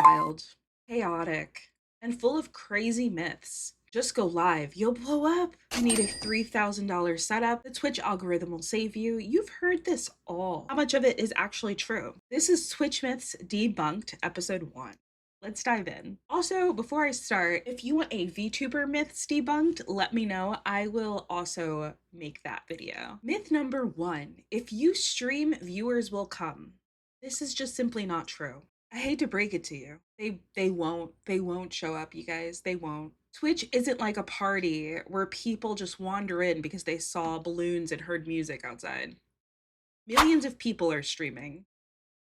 wild, chaotic, and full of crazy myths. Just go live, you'll blow up. You need a $3,000 setup. The Twitch algorithm will save you. You've heard this all. How much of it is actually true? This is Twitch Myths Debunked, episode 1. Let's dive in. Also, before I start, if you want a VTuber myths debunked, let me know. I will also make that video. Myth number 1, if you stream, viewers will come. This is just simply not true. I hate to break it to you. They won't show up, you guys. They won't. Twitch isn't like a party where people just wander in because they saw balloons and heard music outside. Millions of people are streaming.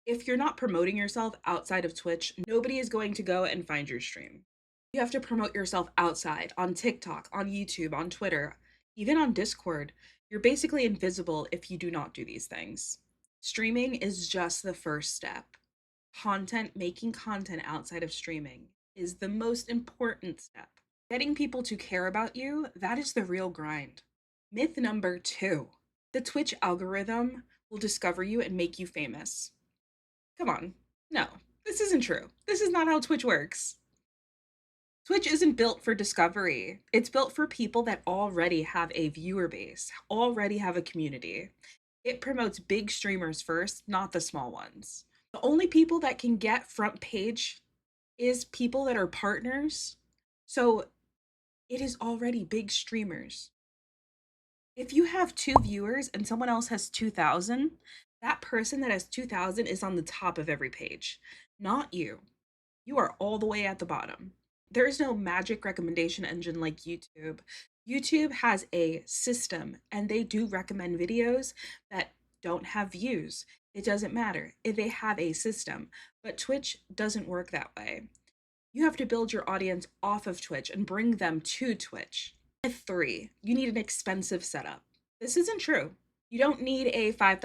If you're not promoting yourself outside of Twitch, nobody is going to go and find your stream. You have to promote yourself outside, on TikTok, on YouTube, on Twitter, even on Discord. You're basically invisible if you do not do these things. Streaming is just the first step. Making content outside of streaming is the most important step. Getting people to care about you, that is the real grind. Myth number 2, the Twitch algorithm will discover you and make you famous. Come on. No, this isn't true. This is not how Twitch works. Twitch isn't built for discovery. It's built for people that already have a viewer base, already have a community. It promotes big streamers first, not the small ones. The only people that can get front page is people that are partners. So it is already big streamers. If you have 2 viewers and someone else has 2,000, that person that has 2,000 is on the top of every page, not you. You are all the way at the bottom. There is no magic recommendation engine like YouTube. YouTube has a system and they do recommend videos that don't have views. It doesn't matter if they have a system, but Twitch doesn't work that way. You have to build your audience off of Twitch and bring them to Twitch. Myth 3, you need an expensive setup. This isn't true. You don't need a $5,000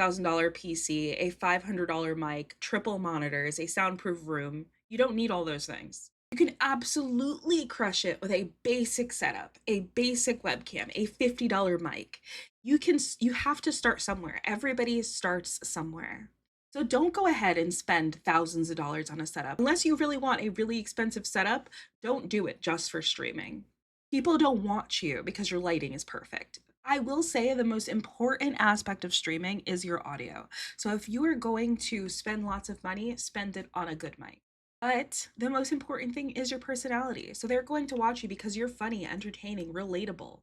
PC, a $500 mic, triple monitors, a soundproof room. You don't need all those things. You can absolutely crush it with a basic setup, a basic webcam, a $50 mic. You have to start somewhere. Everybody starts somewhere. So don't go ahead and spend thousands of dollars on a setup. Unless you really want a really expensive setup, don't do it just for streaming. People don't watch you because your lighting is perfect. I will say the most important aspect of streaming is your audio. So if you are going to spend lots of money, spend it on a good mic. But the most important thing is your personality. So they're going to watch you because you're funny, entertaining, relatable,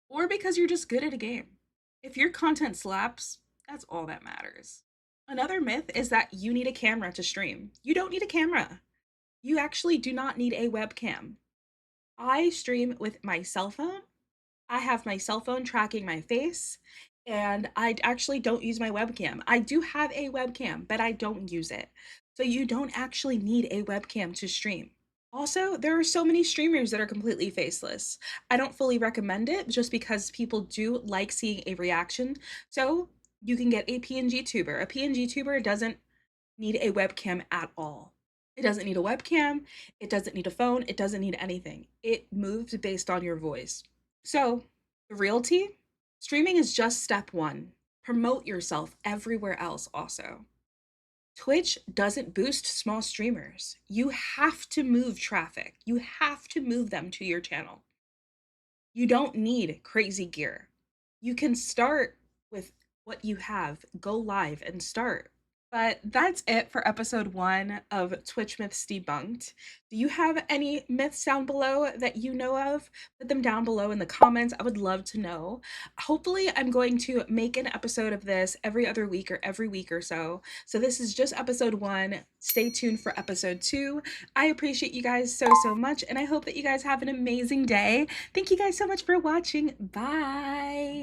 or because you're just good at a game. If your content slaps, that's all that matters. Another myth is that you need a camera to stream. You don't need a camera. You actually do not need a webcam. I stream with my cell phone. I have my cell phone tracking my face, and I actually don't use my webcam. I do have a webcam, but I don't use it. So you don't actually need a webcam to stream. Also, there are so many streamers that are completely faceless. I don't fully recommend it just because people do like seeing a reaction. So you can get a PNG tuber. A PNG tuber doesn't need a webcam at all. It doesn't need a webcam, it doesn't need a phone, it doesn't need anything. It moves based on your voice. So, the realty, streaming is just step 1. Promote yourself everywhere else also. Twitch doesn't boost small streamers. You have to move traffic. You have to move them to your channel. You don't need crazy gear. You can start with what you have, go live and start. But that's it for episode 1 of Twitch Myths Debunked. Do you have any myths down below that you know of? Put them down below in the comments. I would love to know. Hopefully, I'm going to make an episode of this every other week or every week or so. So this is just episode 1. Stay tuned for episode 2. I appreciate you guys so much, and I hope that you guys have an amazing day. Thank you guys so much for watching. Bye!